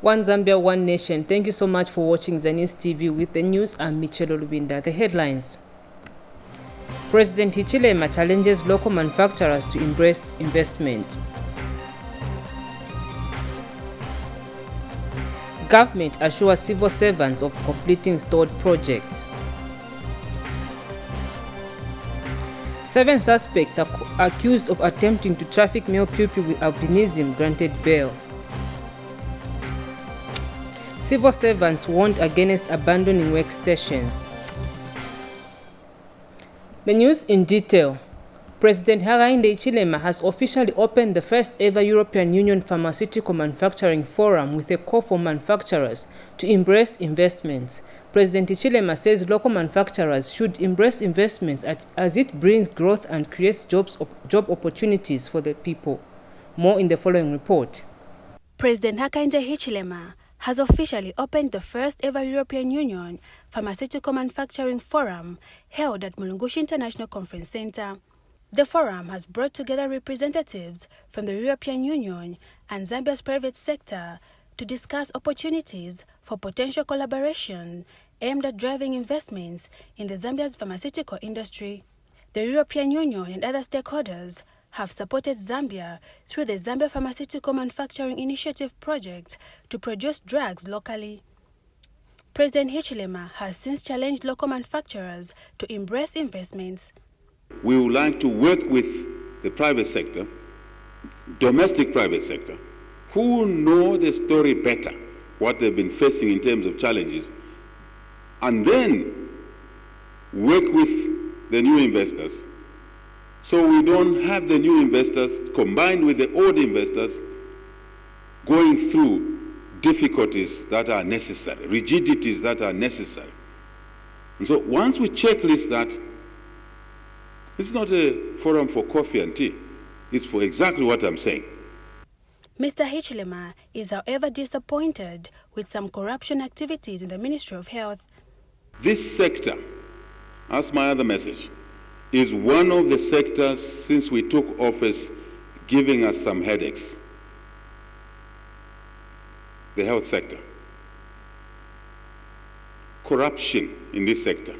One Zambia, One Nation. Thank you so much for watching Zanis TV with the news. I'm Michelle Olubinda. The headlines. President Hichilema challenges local manufacturers to embrace investment. Government assures civil servants of completing stalled projects. 7 suspects are accused of attempting to traffic male pupil with albinism granted bail. Civil servants warned against abandoning workstations. The news in detail. President Hakainde Hichilema has officially opened the first ever European Union Pharmaceutical Manufacturing Forum with a call for manufacturers to embrace investments. President Hichilema says local manufacturers should embrace investments as it brings growth and creates job opportunities for the people. More in the following report. President Hakainde Hichilema has officially opened the first ever European Union Pharmaceutical Manufacturing Forum held at Mulungushi International Conference Center. The forum has brought together representatives from the European Union and Zambia's private sector to discuss opportunities for potential collaboration aimed at driving investments in the Zambia's pharmaceutical industry. The European Union and other stakeholders have supported Zambia through the Zambia Pharmaceutical Manufacturing Initiative project to produce drugs locally. President Hichilema has since challenged local manufacturers to embrace investments. We would like to work with the private sector, domestic private sector, who know the story better, what they've been facing in terms of challenges, and then work with the new investors. So we don't have the new investors combined with the old investors going through difficulties that are necessary, rigidities that are necessary. And so once we checklist that, it's not a forum for coffee and tea. It's for exactly what I'm saying. Mr. Hichilema is, however, disappointed with some corruption activities in the Ministry of Health. This sector, that's my other message, is one of the sectors since we took office giving us some headaches. The health sector. Corruption in this sector.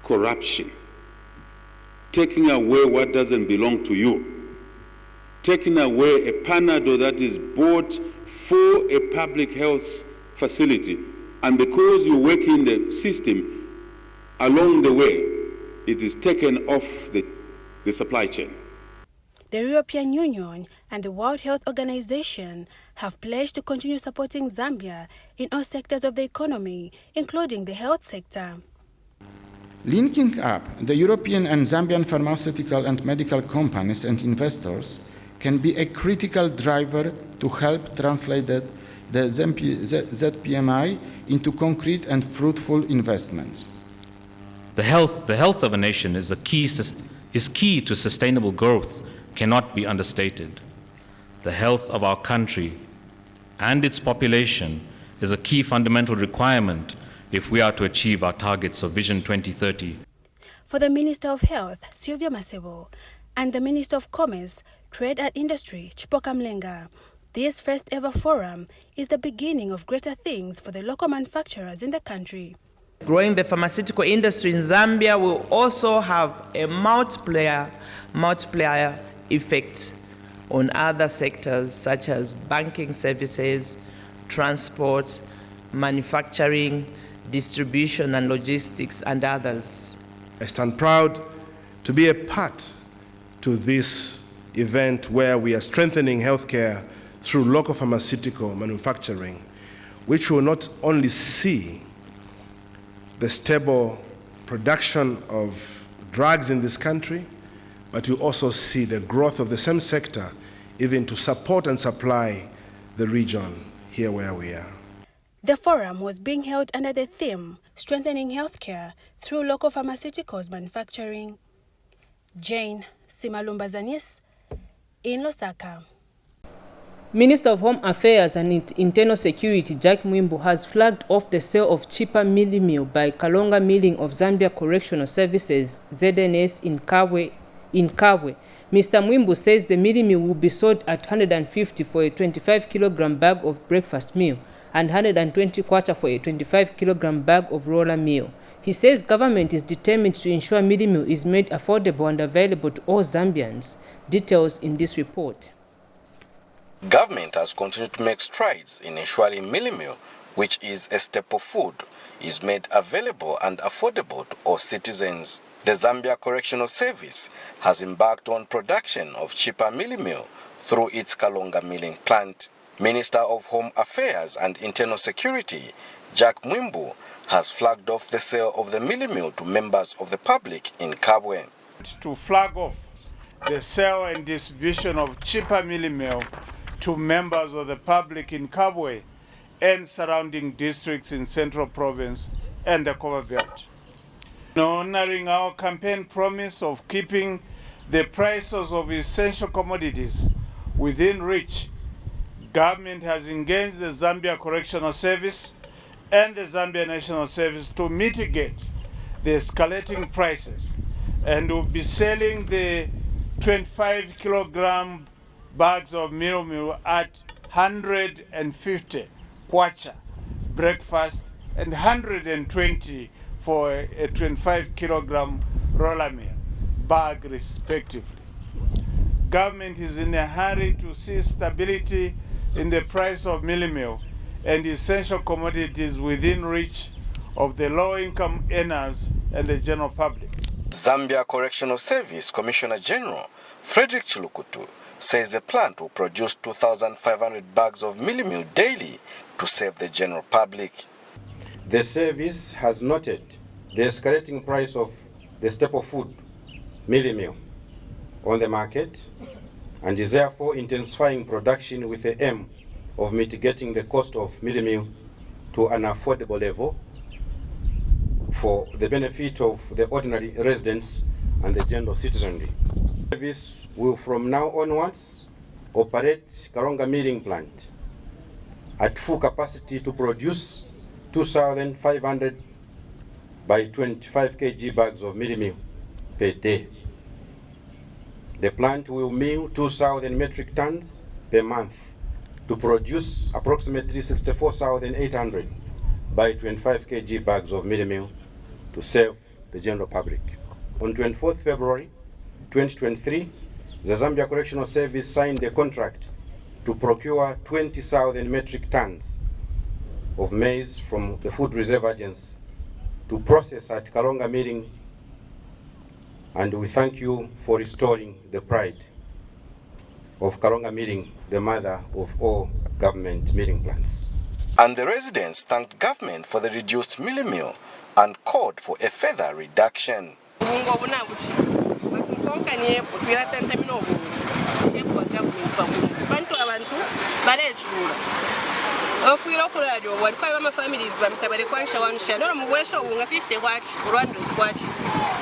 Corruption. Taking away what doesn't belong to you. Taking away a Panadol that is bought for a public health facility, and because you work in the system, along the way, it is taken off the supply chain. The European Union and the World Health Organization have pledged to continue supporting Zambia in all sectors of the economy, including the health sector. Linking up the European and Zambian pharmaceutical and medical companies and investors can be a critical driver to help translate the ZPMI into concrete and fruitful investments. The health of a nation is key to sustainable growth, cannot be understated. The health of our country and its population is a key fundamental requirement if we are to achieve our targets of Vision 2030. For the Minister of Health, Sylvia Masebo, and the Minister of Commerce, Trade and Industry, Chipoka Mlenga, this first ever forum is the beginning of greater things for the local manufacturers in the country. Growing the pharmaceutical industry in Zambia will also have a multiplier effect on other sectors such as banking services, transport, manufacturing, distribution and logistics, and others. I stand proud to be a part to this event where we are strengthening healthcare through local pharmaceutical manufacturing, which will not only see the stable production of drugs in this country, but you also see the growth of the same sector, even to support and supply the region here where we are. The forum was being held under the theme, Strengthening Healthcare Through Local Pharmaceuticals Manufacturing. Jane Simalumba Zanis, in Lusaka. Minister of Home Affairs and Internal Security Jack Mwimbu has flagged off the sale of cheaper milling meal by Kalonga Milling of Zambia Correctional Services, ZNS, in Kabwe in Kabwe. Mr. Mwimbu says the mealie meal will be sold at 150 for a 25-kilogram bag of breakfast meal and 120 kwacha for a 25-kilogram bag of roller meal. He says government is determined to ensure mealie meal is made affordable and available to all Zambians. Details in this report. Government has continued to make strides in ensuring mealie meal, which is a staple food, is made available and affordable to all citizens. The Zambia Correctional Service has embarked on production of cheaper mealie meal through its Kalonga milling plant. Minister of Home Affairs and Internal Security, Jack Mwimbu, has flagged off the sale of the mealie meal to members of the public in Kabwe. To flag off the sale and distribution of cheaper mealie meal to members of the public in Kabwe and surrounding districts in Central Province and the Copperbelt. Honoring our campaign promise of keeping the prices of essential commodities within reach, government has engaged the Zambia Correctional Service and the Zambia National Service to mitigate the escalating prices, and will be selling the 25-kilogram bags of mealie meal at 150 kwacha breakfast and 120 for a 25-kilogram roller meal bag respectively. Government is in a hurry to see stability in the price of mealie meal and essential commodities within reach of the low-income earners and the general public. Zambia Correctional Service Commissioner General Frederick Chilukutu says the plant will produce 2,500 bags of mealie meal daily to serve the general public. The service has noted the escalating price of the staple food, mealie meal, on the market, and is therefore intensifying production with the aim of mitigating the cost of mealie meal to an affordable level for the benefit of the ordinary residents and the general citizenry. The service will from now onwards operate Kalonga milling plant at full capacity to produce 2,500 by 25 kg bags of mealie meal per day. The plant will mill 2,000 metric tons per month to produce approximately 64,800 by 25 kg bags of mealie meal to serve the general public. On 24th February 2023, the Zambia Correctional Service signed a contract to procure 20,000 metric tons of maize from the Food Reserve Agency to process at Kalonga milling, and we thank you for restoring the pride of Kalonga milling, the mother of all government milling plants. And the residents thanked government for the reduced mealie meal and called for a further reduction.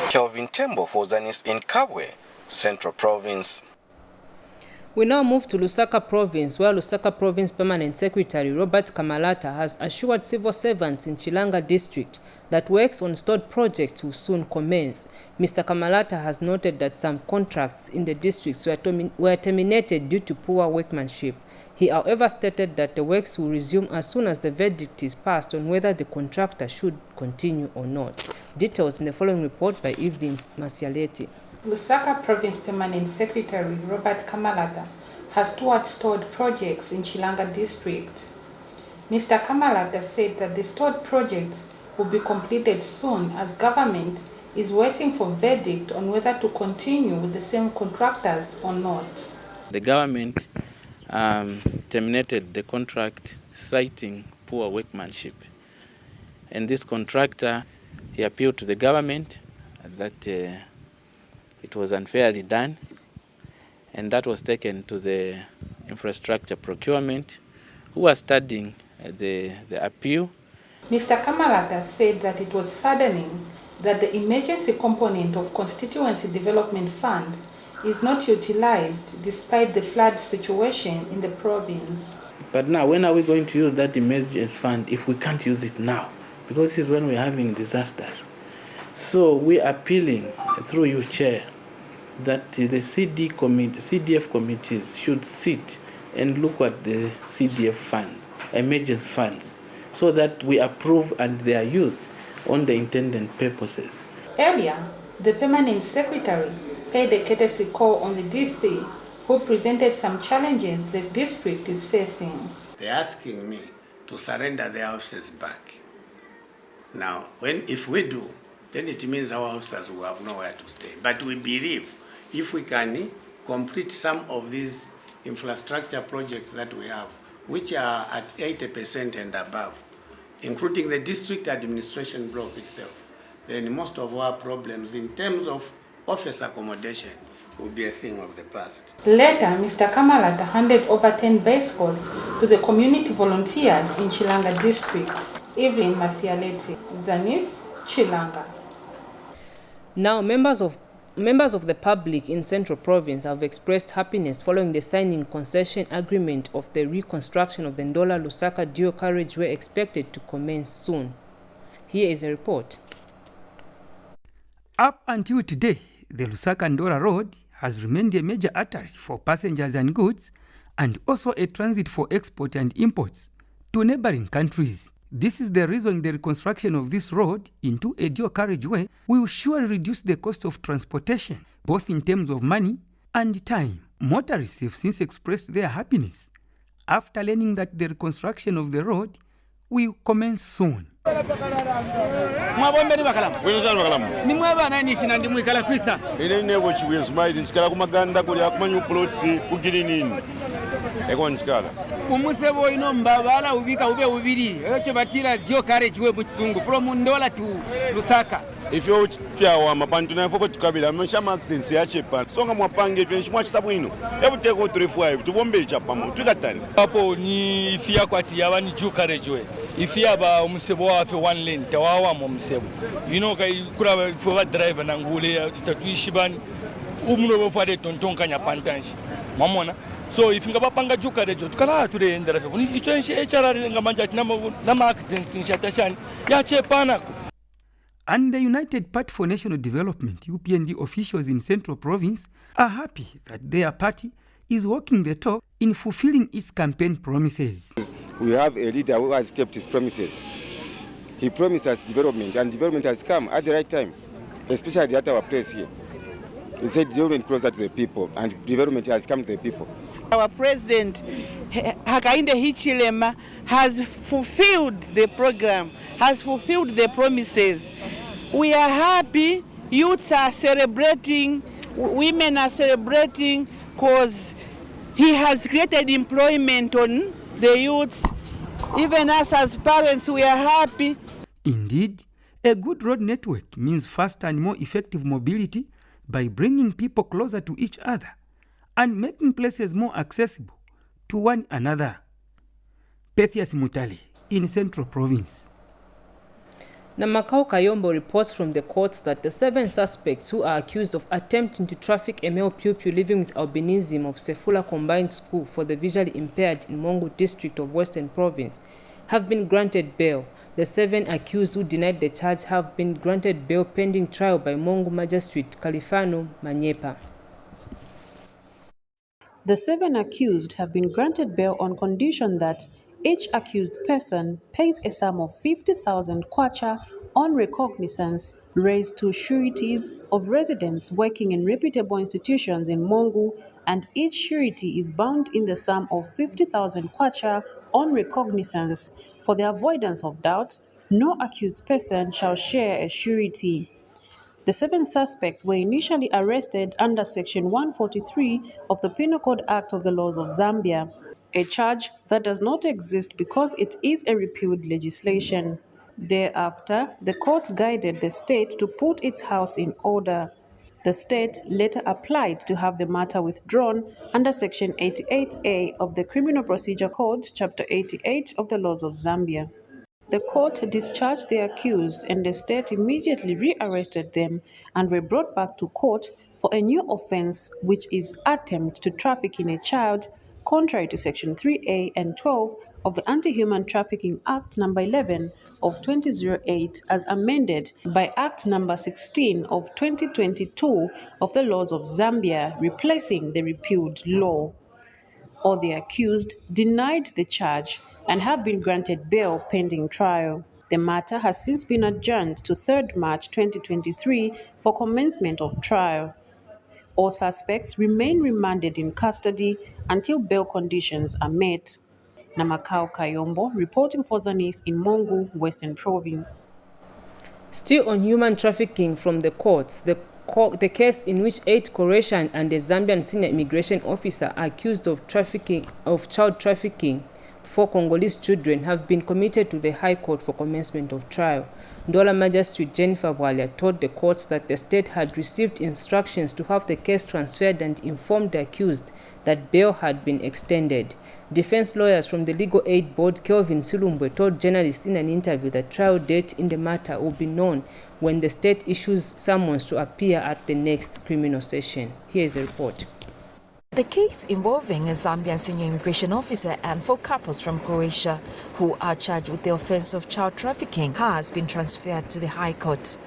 Kelvin Tembo for Zanis in Kabwe, Central Province. We now move to Lusaka Province, where Lusaka Province Permanent Secretary Robert Kamalata has assured civil servants in Chilanga District that works on stored projects will soon commence. Mr. Kamalata has noted that some contracts in the districts were terminated due to poor workmanship. He, however, stated that the works will resume as soon as the verdict is passed on whether the contractor should continue or not. Details in the following report by Evelyn Masialeti. Lusaka Province Permanent Secretary Robert Kamalata has toured stored projects in Chilanga District. Mr. Kamalata said that the stored projects will be completed soon as government is waiting for verdict on whether to continue with the same contractors or not. The government terminated the contract citing poor workmanship. And this contractor, he appealed to the government that it was unfairly done, and that was taken to the infrastructure procurement, who are studying the appeal. Mr. Kamalata said that it was saddening that the emergency component of Constituency Development Fund is not utilized despite the flood situation in the province. But now, when are we going to use that emergency fund if we can't use it now? Because this is when we're having disasters. So we're appealing through you, Chair, that the CDF committees should sit and look at the CDF fund, emergency funds, so that we approve and they are used on the intended purposes. Earlier, the permanent secretary paid a courtesy call on the DC, who presented some challenges the district is facing. They're asking me to surrender their offices back. Now, if we do, then it means our officers will have nowhere to stay. But we believe if we can complete some of these infrastructure projects that we have, which are at 80% and above, including the district administration block itself, then most of our problems in terms of office accommodation will be a thing of the past. Later, Mr. Kamalata handed over 10 bicycles to the community volunteers in Chilanga district. Evelyn Masialeti, Zanis, Chilanga. Now, members of the public in Central Province have expressed happiness following the signing concession agreement of the reconstruction of the Ndola-Lusaka dual carriageway expected to commence soon. Here is a report. Up until today, the Lusaka-Ndola Road has remained a major artery for passengers and goods, and also a transit for export and imports to neighboring countries. This is the reason the reconstruction of this road into a dual carriageway will surely reduce the cost of transportation, both in terms of money and time. Motorists have since expressed their happiness after learning that the reconstruction of the road will commence soon. Umusebo ino mbabala ubika ube ubiri echo batira dio carriageway mu Kisungu from Ndola to Lusaka. If you tyawa mapantu na fofo tukabila mshama accident ya chepa songa mwapange twenshimwa chitabu ino hebu take 35 tubombe chapa mu tukatani hapo ni ifia kwati yaba ni dio carriageway ifia ba umusebo wa fe one lane tawawa mu musebo kai kura for driver na ngule itatuishibani umuno bofade tontonkanya pantanshi mamona. So if you have a juka rejo, tukala today in the refu. Icho HRR ngamanja nama accidents in Shatashan. Yache panako. And the United Party for National Development (UPND) officials in Central Province are happy that their party is walking the talk in fulfilling its campaign promises. We have a leader who has kept his promises. He promised us development, and development has come at the right time, especially at our place here. He said development closer to the people, and development has come to the people. Our president, Hakainde Hichilema, has fulfilled the program, has fulfilled the promises. We are happy, youths are celebrating, women are celebrating, because he has created employment on the youths. Even us as parents, we are happy. Indeed, a good road network means faster and more effective mobility by bringing people closer to each other and making places more accessible to one another. Pethias Mutali in Central Province. Namakau Kayombo reports from the courts that the 7 suspects who are accused of attempting to traffic a male pupil living with albinism of Sefula Combined School for the Visually Impaired in Mongu District of Western Province have been granted bail. The 7 accused who denied the charge have been granted bail pending trial by Mongu Magistrate Kalifano Manyepa. The 7 accused have been granted bail on condition that each accused person pays a sum of 50,000 kwacha on recognizance raised to sureties of residents working in reputable institutions in Mongu, and each surety is bound in the sum of 50,000 kwacha on recognizance. For the avoidance of doubt, no accused person shall share a surety. The 7 suspects were initially arrested under Section 143 of the Penal Code Act of the Laws of Zambia, a charge that does not exist because it is a repealed legislation. Thereafter, the court guided the state to put its house in order. The state later applied to have the matter withdrawn under Section 88A of the Criminal Procedure Code, Chapter 88 of the Laws of Zambia. The court discharged the accused, and the state immediately rearrested them and were brought back to court for a new offense, which is attempt to traffic in a child contrary to Section 3A and 12 of the Anti-Human Trafficking Act No. 11 of 2008 as amended by Act No. 16 of 2022 of the laws of Zambia, replacing the repealed law. All the accused denied the charge and have been granted bail pending trial. The matter has since been adjourned to 3rd March 2023 for commencement of trial. All suspects remain remanded in custody until bail conditions are met. Namakau Kayombo, reporting for Zanis in Mongu, Western Province. Still on human trafficking from the courts, the case in which 8 Croatian and a Zambian senior immigration officer accused of child trafficking 4 Congolese children have been committed to the High Court for commencement of trial. Ndola Magistrate Jennifer Bwalia told the courts that the state had received instructions to have the case transferred and informed the accused that bail had been extended. Defense lawyers from the Legal Aid Board, Kelvin Silumbwe, told journalists in an interview that trial date in the matter will be known when the state issues summons to appear at the next criminal session. Here is a report. The case involving a Zambian senior immigration officer and 4 couples from Croatia who are charged with the offense of child trafficking has been transferred to the High Court.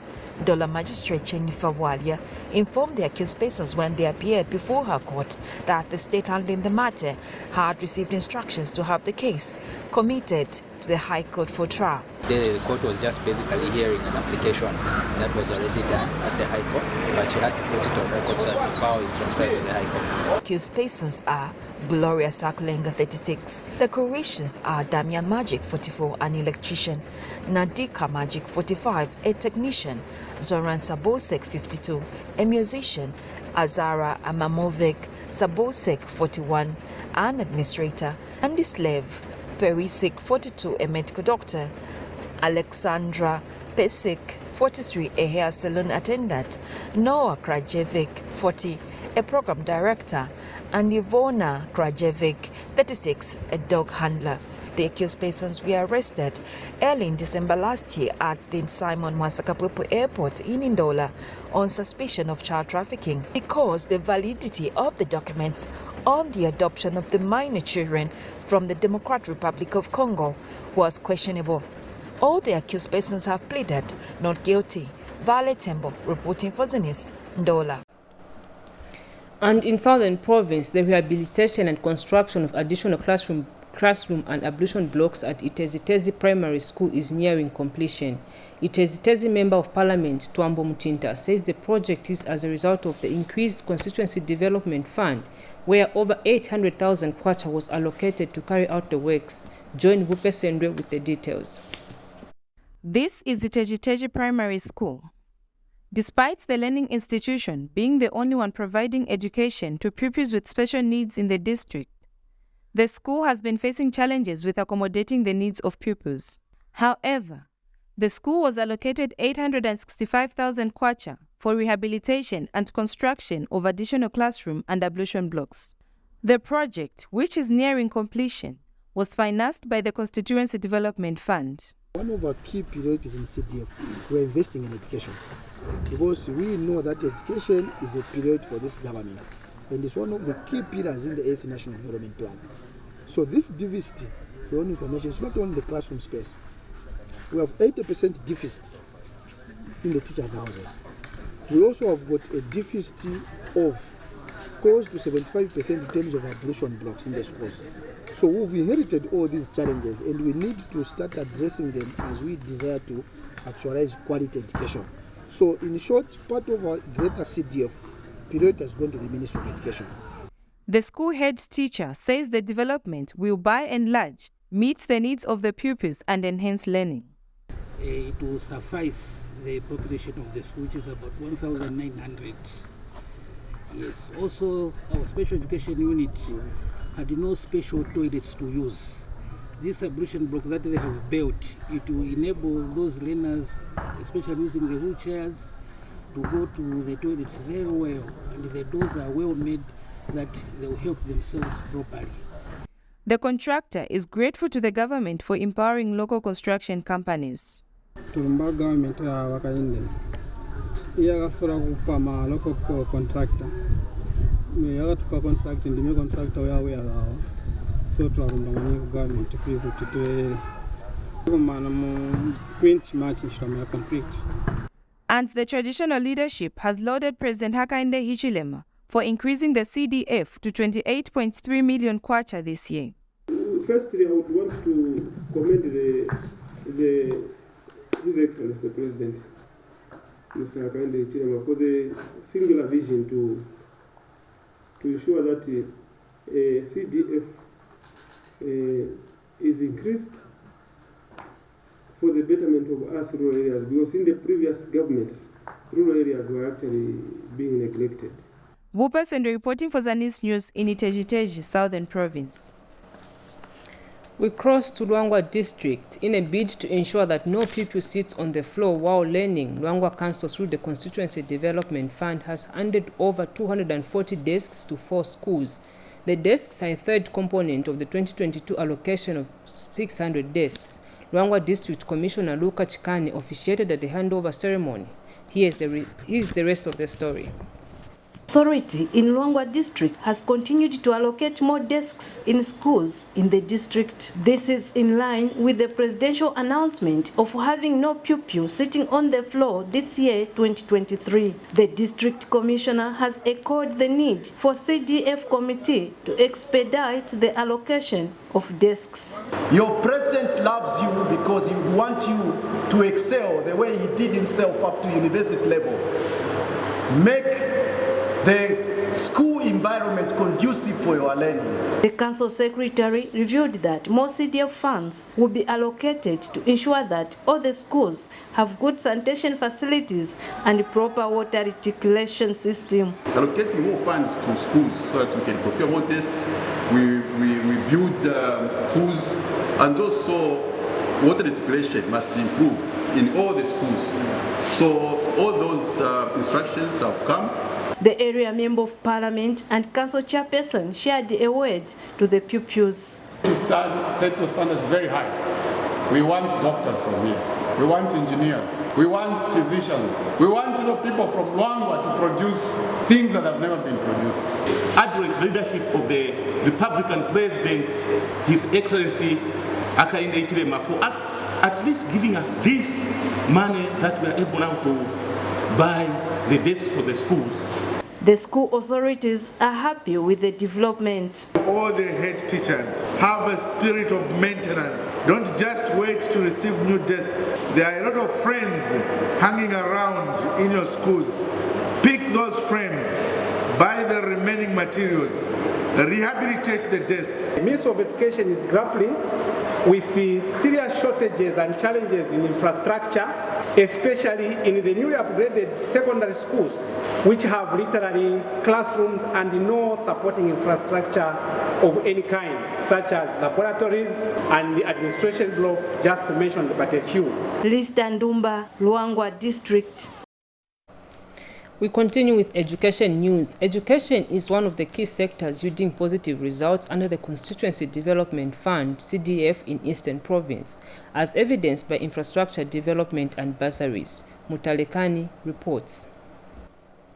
Ndola Magistrate Jennifer Bwalia informed the accused persons when they appeared before her court that the state handling the matter had received instructions to have the case committed to the High Court for trial. The court was just basically hearing an application that was already done at the High Court, but she had to put it on record so that the file is transferred to the High Court. Accused persons are Gloria Sakulenga, 36. The Croatians are Damian Magic, 44, an electrician, Nadika Magic, 45, a technician, Zoran Sabosek, 52, a musician, Azara Amamovic Sabosek, 41, an administrator, Andy Slave Perisic, 42, a medical doctor, Alexandra Pesik, 43, a hair salon attendant, Noah Krajevic, 40, a program director, and Ivona Krajevic, 36, a dog handler. The accused persons were arrested early in December last year at the Simon Mwasakapuepo Airport in Ndola on suspicion of child trafficking because the validity of the documents on the adoption of the minor children from the Democratic Republic of Congo was questionable. All the accused persons have pleaded not guilty. Vale Tembo, reporting for Zanis, Ndola. And in Southern Province, the rehabilitation and construction of additional classroom and ablution blocks at Itezitezi Primary School is nearing completion. Itezitezi Member of Parliament Twambo Mutinta says the project is as a result of the increased Constituency Development Fund, where over 800,000 kwacha was allocated to carry out the works. Join Vupe Sendre with the details. This is Itezitezi Primary School. Despite the learning institution being the only one providing education to pupils with special needs in the district, the school has been facing challenges with accommodating the needs of pupils. However, the school was allocated 865,000 kwacha for rehabilitation and construction of additional classroom and ablution blocks. The project, which is nearing completion, was financed by the Constituency Development Fund. One of our key priorities in CDF, we're investing in education because we know that education is a priority for this government and it's one of the key pillars in the 8th National Development Plan. So this diversity, for your information, is not only the classroom space. We have 80% deficit in the teachers' houses. We also have got a deficit of close to 75% in terms of ablution blocks in the schools. So we've inherited all these challenges and we need to start addressing them as we desire to actualize quality education. So in short, part of our greater CDF period is going to the Ministry of Education. The school head teacher says the development will by and large meet the needs of the pupils and enhance learning. It will suffice the population of the school, which is about 1,900. Yes, also our special education unit had no special toilets to use. This ablution block that they have built, it will enable those learners, especially using the wheelchairs, to go to the toilets very well, and the doors are well made that they will help themselves properly. The contractor is grateful to the government for empowering local construction companies. Turumba government wakainde iya kasora kupa ma local contractor yakatupa contract ndime contractor yawe yalawa so twakumbanganya ku government please utitwele kumana mu 20 March nshitama complete. And the traditional leadership has lauded President Hakainde Hichilema for increasing the CDF to 28.3 million kwacha this year. Firstly, I would want to commend His Excellency the President, Mr. Hakainde Hichilema, for the singular vision to ensure that CDF is increased for the betterment of us rural areas, because in the previous governments, rural areas were actually being neglected. Wupa Sendo reporting for Zanis News in Iteji-Teji, Southern Province. We cross to Luangwa District in a bid to ensure that no pupil sits on the floor while learning. Luangwa Council, through the Constituency Development Fund, has handed over 240 desks to 4 schools. The desks are a third component of the 2022 allocation of 600 desks. Luangwa District Commissioner Luka Chikani officiated at the handover ceremony. Here's the rest of the story. Authority in Luangwa District has continued to allocate more desks in schools in the district. This is in line with the presidential announcement of having no pupil sitting on the floor this year, 2023. The district commissioner has echoed the need for CDF committee to expedite the allocation of desks. Your president loves you because he wants you to excel the way he did himself up to university level. Make the school environment conducive for your learning. The council secretary revealed that more CDF funds will be allocated to ensure that all the schools have good sanitation facilities and proper water reticulation system. Allocating more funds to schools so that we can procure more desks, we build pools, and also water reticulation must be improved in all the schools. So all those instructions have come. The area member of parliament and council chairperson shared a word to the pupils. To set your standards very high. We want doctors from here. We want engineers. We want physicians. We want people from Luangwa to produce things that have never been produced. Adroit leadership of the Republican President, His Excellency Hakainde Hichilema, for at least giving us this money that we are able now to buy the desks for the schools. The school authorities are happy with the development. All the head teachers have a spirit of maintenance. Don't just wait to receive new desks. There are a lot of frames hanging around in your schools. Pick those frames, buy the remaining materials, rehabilitate the desks. The Ministry of Education is grappling with the serious shortages and challenges in infrastructure, especially in the newly upgraded secondary schools, which have literally classrooms and no supporting infrastructure of any kind, such as laboratories and the administration block, just to mention but a few. Lista Ndumba, Luangwa District. We continue with education news. Education is one of the key sectors yielding positive results under the Constituency Development Fund, CDF, in Eastern Province, as evidenced by infrastructure development and bursaries. Mutalekani reports.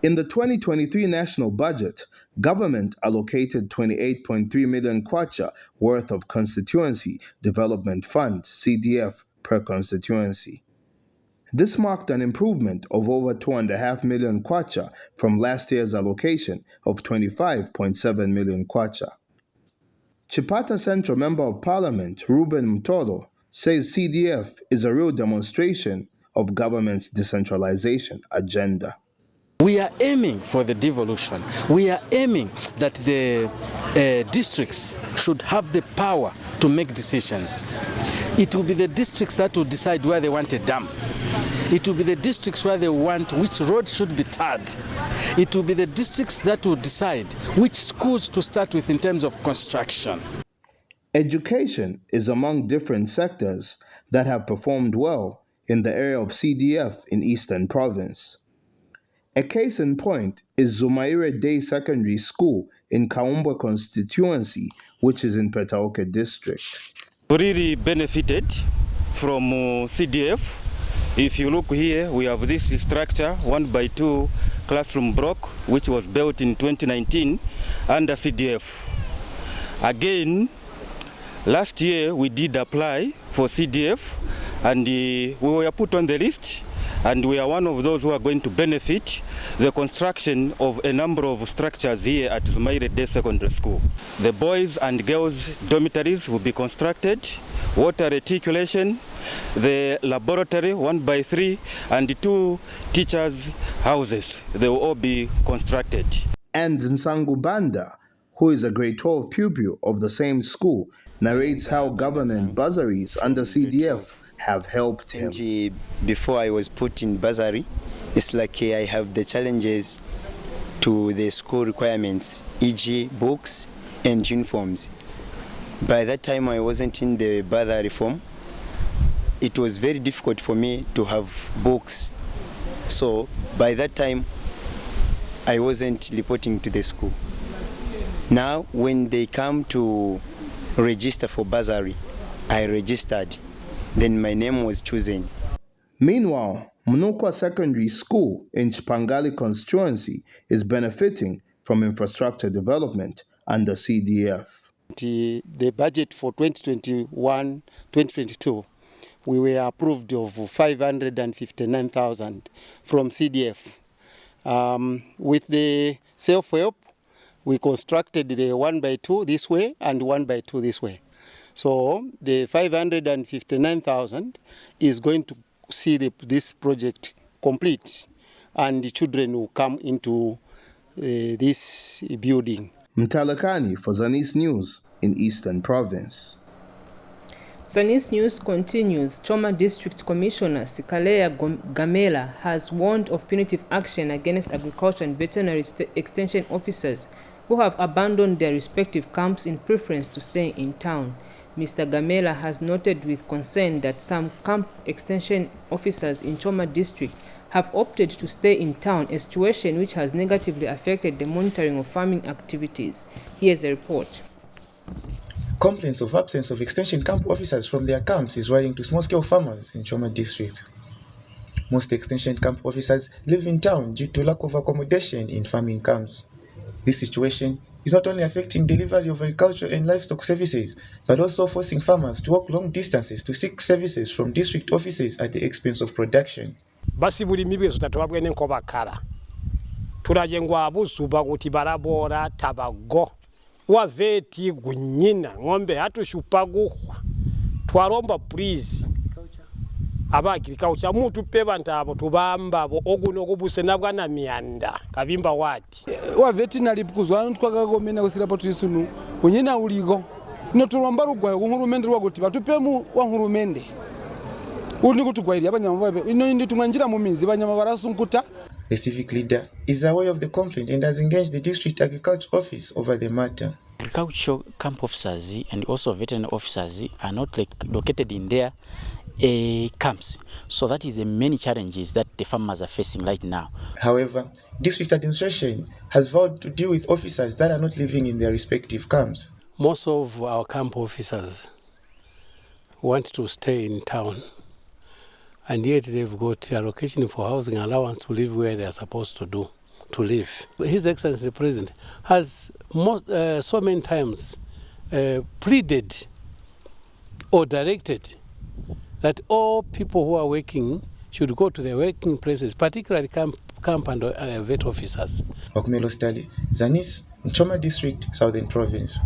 In the 2023 national budget, government allocated 28.3 million kwacha worth of Constituency Development Fund, CDF, per constituency. This marked an improvement of over 2.5 million kwacha from last year's allocation of 25.7 million kwacha. Chipata Central Member of Parliament Ruben Mtolo says CDF is a real demonstration of government's decentralization agenda. We are aiming for the devolution. We are aiming that the districts should have the power to make decisions. It will be the districts that will decide where they want a dam. It will be the districts where they want which road should be tarred. It will be the districts that will decide which schools to start with in terms of construction. Education is among different sectors that have performed well in the area of CDF in Eastern Province. A case in point is Zumaire Day Secondary School in Kaumbwa constituency, which is in Petaoke district. We really benefited from CDF. If you look here, we have this structure, 1x2 classroom block, which was built in 2019 under CDF. Again, last year we did apply for CDF and we were put on the list, and we are one of those who are going to benefit the construction of a number of structures here at Zumaire Day Secondary School. The boys and girls dormitories will be constructed, water reticulation, the laboratory 1x3, and the 2 teachers' houses. They will all be constructed. And Nsangu Banda, who is a grade 12 pupil of the same school, narrates how government bursaries under CDF have helped him. Before I was put in bursary, it's like I have the challenges to the school requirements, e.g. books and uniforms. By that time I wasn't in the bursary form. It was very difficult for me to have books. So by that time I wasn't reporting to the school. Now when they come to register for bursary, I registered. Then my name was chosen. Meanwhile, Munukwa Secondary School in Chipangali constituency is benefiting from infrastructure development under CDF. The budget for 2021-2022, we were approved of 559,000 from CDF. With the self-help, we constructed the 1x2 this way and 1x2 this way. So the 559,000 is going to see this project complete, and the children will come into this building. Mtalakani for Zanis News in Eastern Province. Zanis News continues. Choma District Commissioner Sikalea Gamela has warned of punitive action against agriculture and veterinary extension officers who have abandoned their respective camps in preference to staying in town. Mr. Gamela has noted with concern that some camp extension officers in Choma District have opted to stay in town, a situation which has negatively affected the monitoring of farming activities. Here's a report. Complaints of absence of extension camp officers from their camps is worrying to small-scale farmers in Choma District. Most extension camp officers live in town due to lack of accommodation in farming camps. This situation is not only affecting delivery of agriculture and livestock services, but also forcing farmers to walk long distances to seek services from district offices at the expense of production. Basi buli mibwezo tatwabwene nko bakala. Tulajengwa abusuba kuti barabora tabago. Waveti gunyina ng'ombe hatu shupaguhwa. Twaromba please. Aba agriculture mutu peba ntabo tubamba abo oguno kubuse nabwana mianda kabimba wati wa veterinary kuzwana twakagomena kusira patrisunu unyina uligo no tulomba rugwa nkuru rwaguti batupemu wa nkuru uri kutugwairi abanyama babe ino ndi tumwanjira mu minzi banyama barasunkuta. The civic leader is aware of the complaint and has engaged the district agriculture office over the matter. Agricultural camp officers and also veterinary officers are not located in their camps. So that is the many challenges that the farmers are facing right now. However, district administration has vowed to deal with officers that are not living in their respective camps. Most of our camp officers want to stay in town, and yet they've got allocation for housing allowance to live where they are supposed to live. His Excellency the President has so many times pleaded or directed that all people who are working should go to their working places, particularly camp and vet officers. Okmelo Stali, Zanis, Choma District, Southern Province.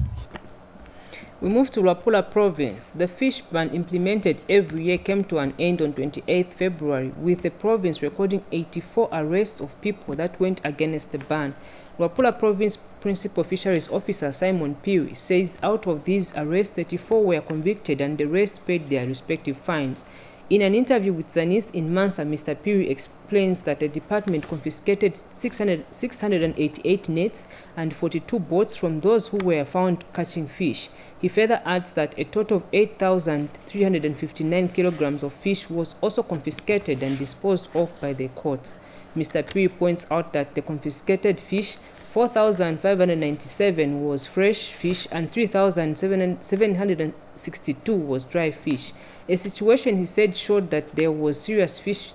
We move to Luapula Province. The fish ban implemented every year came to an end on 28th February, with the province recording 84 arrests of people that went against the ban. Luapula Province Principal Fisheries Officer Simon Peary says out of these arrests, 34 were convicted and the rest paid their respective fines. In an interview with Zanis in Mansa, Mr. Peary explains that the department confiscated 688 nets and 42 boats from those who were found catching fish. He further adds that a total of 8,359 kilograms of fish was also confiscated and disposed of by the courts. Mr. Peary points out that the confiscated fish, 4,597 was fresh fish and 3,762 was dry fish. A situation, he said, showed that there was serious fish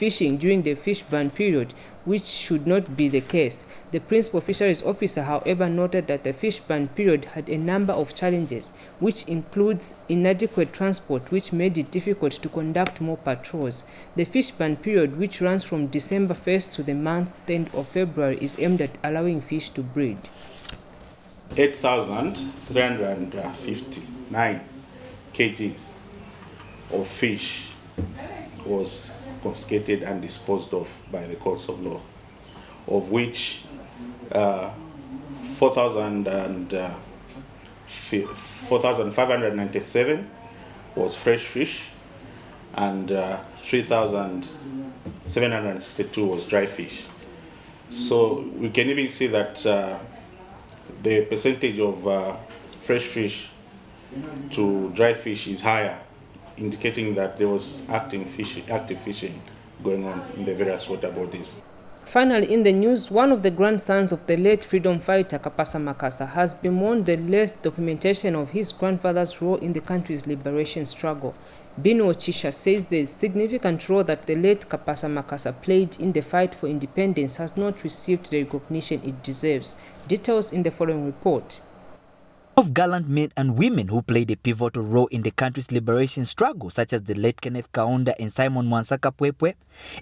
fishing during the fish ban period, which should not be the case. The principal fisheries officer, however, noted that the fish ban period had a number of challenges, which includes inadequate transport, which made it difficult to conduct more patrols. The fish ban period, which runs from December 1st to the month end of February, is aimed at allowing fish to breed. 8,359 kgs of fish was confiscated and disposed of by the courts of law, of which 4,597 was fresh fish and 3,762 was dry fish. So we can even see that the percentage of fresh fish to dry fish is higher, indicating that there was active fishing going on in the various water bodies. Finally, in the news, one of the grandsons of the late freedom fighter Kapasa Makasa has bemoaned the less documentation of his grandfather's role in the country's liberation struggle. Bino Chisha says the significant role that the late Kapasa Makasa played in the fight for independence has not received the recognition it deserves. Details in the following report. Of gallant men and women who played a pivotal role in the country's liberation struggle, such as the late Kenneth Kaunda and Simon Mwansaka Pwepwe,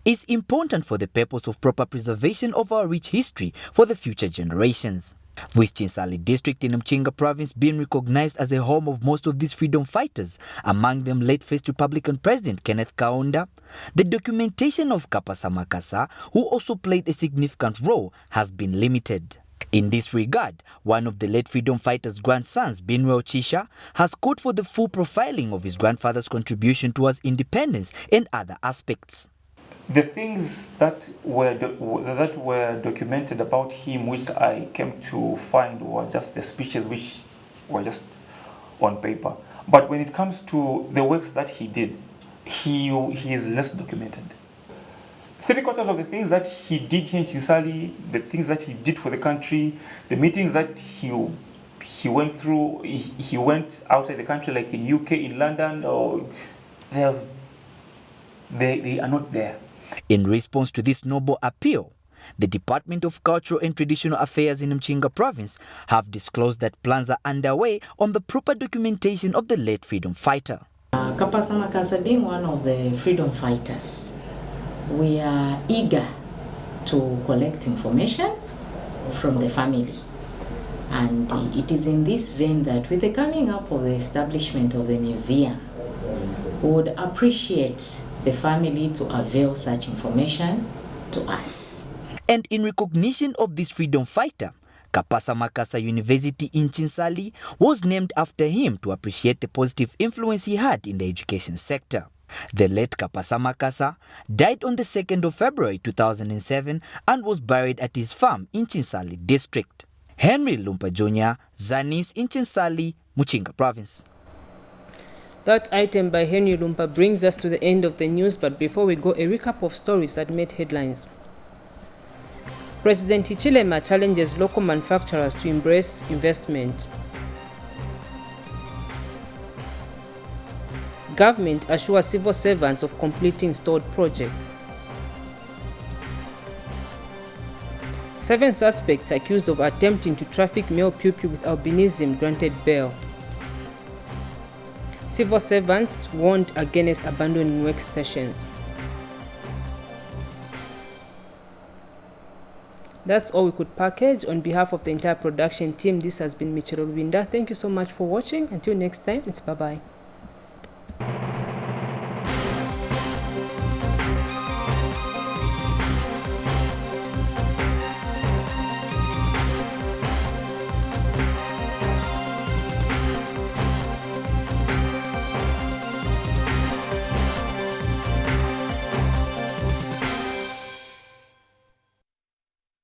is important for the purpose of proper preservation of our rich history for the future generations. With Chinsali district in Mchinga province being recognized as a home of most of these freedom fighters, among them late First Republican President Kenneth Kaunda, the documentation of Kapasa Makasa, who also played a significant role, has been limited. In this regard, one of the late freedom fighters' grandsons, Binwell Chisha, has called for the full profiling of his grandfather's contribution towards independence and other aspects. The things that were documented about him, which I came to find, were just the speeches which were just on paper. But when it comes to the works that he did, he is less documented. 3/4 of the things that he did here in Chinsali, the things that he did for the country, the meetings that he went through, he went outside the country, like in UK, in London, or they are not there. In response to this noble appeal, the Department of Cultural and Traditional Affairs in Mchinga province have disclosed that plans are underway on the proper documentation of the late freedom fighter. Kapasa Makasa being one of the freedom fighters, we are eager to collect information from the family. And it is in this vein that with the coming up of the establishment of the museum, we would appreciate the family to avail such information to us. And in recognition of this freedom fighter, Kapasa Makasa University in Chinsali was named after him to appreciate the positive influence he had in the education sector. The late Kapasa Makasa died on the 2nd of February 2007 and was buried at his farm in Chinsali district. Henry Lumpa Jr., Zanis in Chinsali, Mchinga province. That item by Henry Lumpa brings us to the end of the news, but before we go, a recap of stories that made headlines. President Hichilema challenges local manufacturers to embrace investment. Government assures civil servants of completing stalled projects. 7 suspects accused of attempting to traffic male pupil with albinism granted bail. Civil servants warned against abandoning workstations. That's all we could package. On behalf of the entire production team, this has been Michelle Rubinda. Thank you so much for watching. Until next time, it's bye-bye.